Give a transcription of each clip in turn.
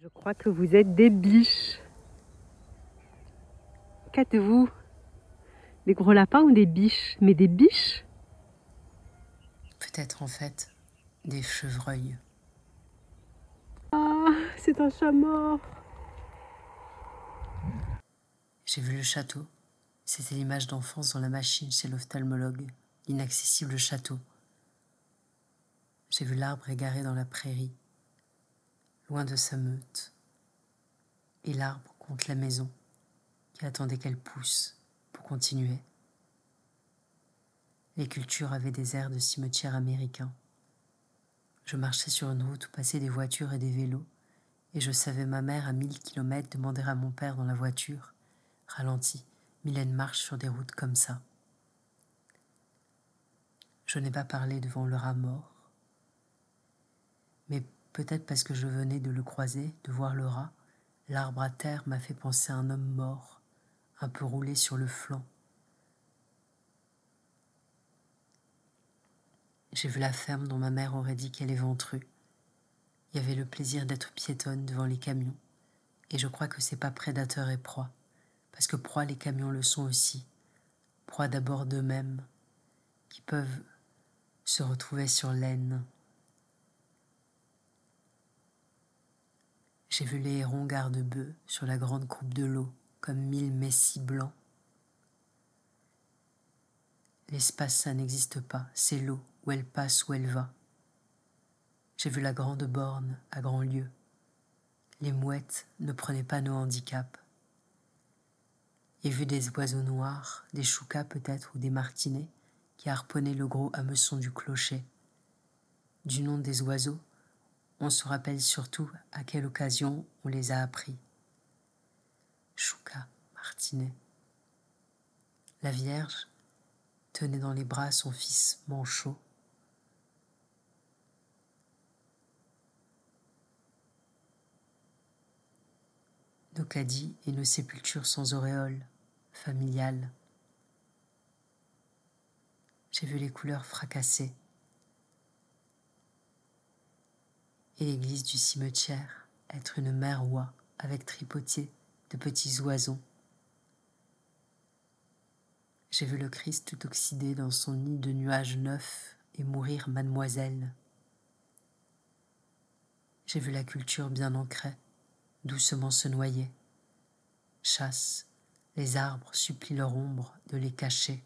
Je crois que vous êtes des biches. Qu'êtes-vous? Des gros lapins ou des biches? Mais des biches? Peut-être en fait des chevreuils. Ah, c'est un chat mort. J'ai vu le château. C'était l'image d'enfance dans la machine chez l'ophtalmologue, l'inaccessible château. J'ai vu l'arbre égaré dans la prairie, loin de sa meute, et l'arbre contre la maison, qui attendait qu'elle pousse pour continuer. Les cultures avaient des airs de cimetière américain. Je marchais sur une route où passaient des voitures et des vélos, et je savais ma mère à 1000 kilomètres demander à mon père dans la voiture, ralenti, Mylène marche sur des routes comme ça. Je n'ai pas parlé devant le rat mort, mais peut-être parce que je venais de le croiser, de voir le rat, l'arbre à terre m'a fait penser à un homme mort, un peu roulé sur le flanc. J'ai vu la ferme dont ma mère aurait dit qu'elle est ventrue. Il y avait le plaisir d'être piétonne devant les camions, et je crois que c'est pas prédateur et proie, parce que proie les camions le sont aussi, proie d'abord d'eux-mêmes, qui peuvent se retrouver sur l'aine. J'ai vu les hérons garde-bœufs sur la grande croupe de l'eau, comme 1000 messies blancs. L'espace, ça n'existe pas, c'est l'eau, où elle passe, où elle va. J'ai vu la grande borne à grand lieu. Les mouettes ne prenaient pas nos handicaps. J'ai vu des oiseaux noirs, des choucas peut-être, ou des martinets, qui harponnaient le gros hameçon du clocher. Du nom des oiseaux, on se rappelle surtout à quelle occasion on les a appris. Choucas, martinets. La Vierge tenait dans les bras son fils manchot. Nos caddies et nos sépultures sans auréole, familiales. J'ai vu les couleurs fracassées et l'église du cimetière être une mer oie avec tripotier de petits oisons. J'ai vu le Christ tout oxydé dans son nid de nuages neufs et mourir mademoiselle. J'ai vu la culture bien ancrée, doucement se noyer. Chasse, les arbres supplient leur ombre de les cacher.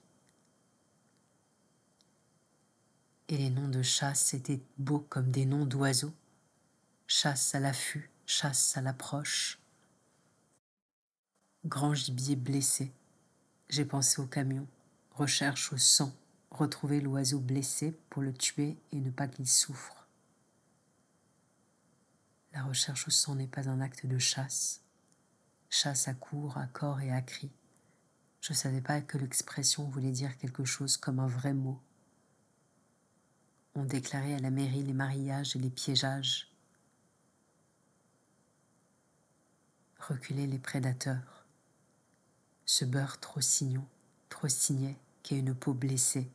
Et les noms de chasse étaient beaux comme des noms d'oiseaux. Chasse à l'affût, chasse à l'approche. Grand gibier blessé, j'ai pensé au camion. Recherche au sang, retrouver l'oiseau blessé pour le tuer et ne pas qu'il souffre. La recherche au sang n'est pas un acte de chasse. Chasse à court, à corps et à cri. Je ne savais pas que l'expression voulait dire quelque chose comme un vrai mot. On déclarait à la mairie les mariages et les piégeages. Reculer les prédateurs. Ce beurre trop signet, qui a une peau blessée.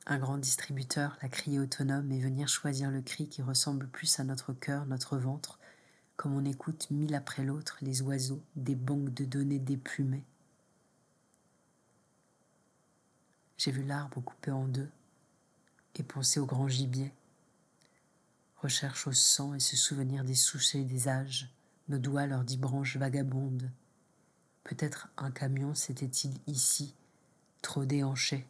Un grand distributeur, la criée autonome, et venir choisir le cri qui ressemble plus à notre cœur, notre ventre, comme on écoute 1000 après l'autre les oiseaux des banques de données déplumées. J'ai vu l'arbre coupé en deux et pensé au grand gibier. Recherche au sang et se souvenir des souches et des âges, nos doigts leurs 10 branches vagabondes. Peut-être un camion s'était-il ici, trop déhanché.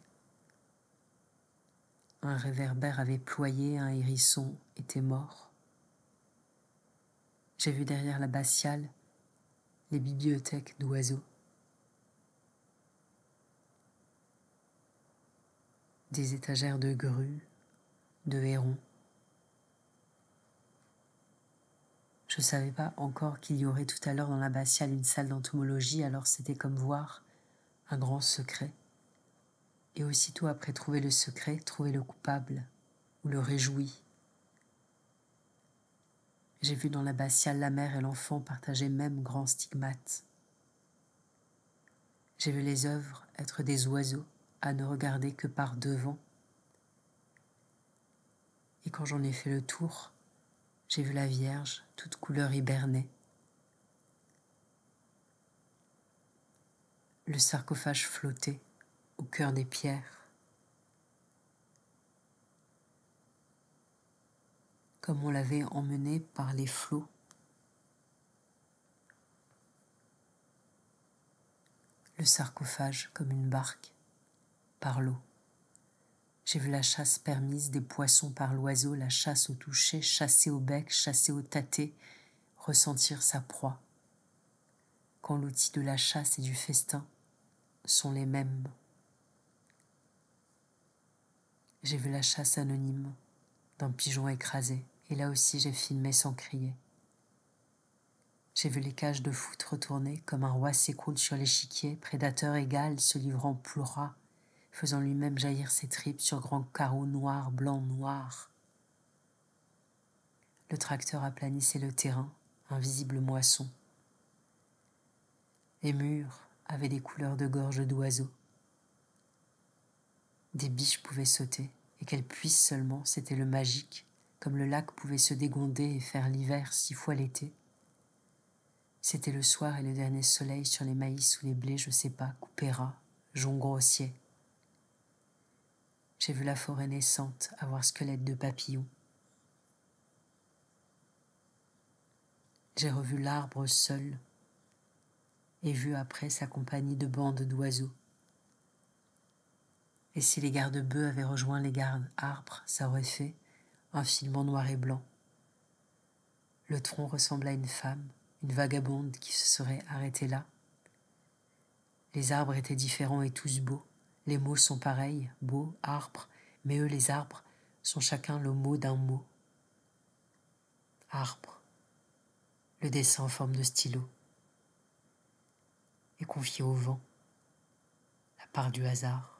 Un réverbère avait ployé, un hérisson était mort. J'ai vu derrière l'abbatiale les bibliothèques d'oiseaux. Des étagères de grues, de hérons. Je ne savais pas encore qu'il y aurait tout à l'heure dans l'abbatiale une salle d'entomologie, alors c'était comme voir un grand secret. Et aussitôt après trouver le secret, trouver le coupable ou le réjoui. J'ai vu dans l'abbatiale la mère et l'enfant partager même grand stigmate. J'ai vu les œuvres être des oiseaux à ne regarder que par devant. Et quand j'en ai fait le tour, J'ai vu la Vierge, toute couleur hibernée. Le sarcophage flottait au cœur des pierres, comme on l'avait emmené par les flots. Le sarcophage comme une barque par l'eau. J'ai vu la chasse permise des poissons par l'oiseau, la chasse au toucher, chasser au bec, chasser au tâté, ressentir sa proie. Quand l'outil de la chasse et du festin sont les mêmes. J'ai vu la chasse anonyme d'un pigeon écrasé, et là aussi j'ai filmé sans crier. J'ai vu les cages de foot retourner comme un roi s'écroule sur l'échiquier, prédateur égal se livrant plus ras, faisant lui-même jaillir ses tripes sur grands carreaux noirs, blancs, noirs. Le tracteur aplanissait le terrain, invisible moisson. Les murs avaient des couleurs de gorge d'oiseaux. Des biches pouvaient sauter, et qu'elles puissent seulement, c'était le magique, comme le lac pouvait se dégonder et faire l'hiver 6 fois l'été. C'était le soir et le dernier soleil sur les maïs ou les blés, je sais pas, coupés ras, joncs grossiers. J'ai vu la forêt naissante avoir squelette de papillon. J'ai revu l'arbre seul et vu après sa compagnie de bandes d'oiseaux. Et si les gardes-bœufs avaient rejoint les gardes-arbres, ça aurait fait un film en noir et blanc. Le tronc ressemblait à une femme, une vagabonde qui se serait arrêtée là. Les arbres étaient différents et tous beaux. Les mots sont pareils, beaux, arbres, mais eux, les arbres, sont chacun le mot d'un mot. Arbre, le dessin en forme de stylo, et confié au vent, la part du hasard.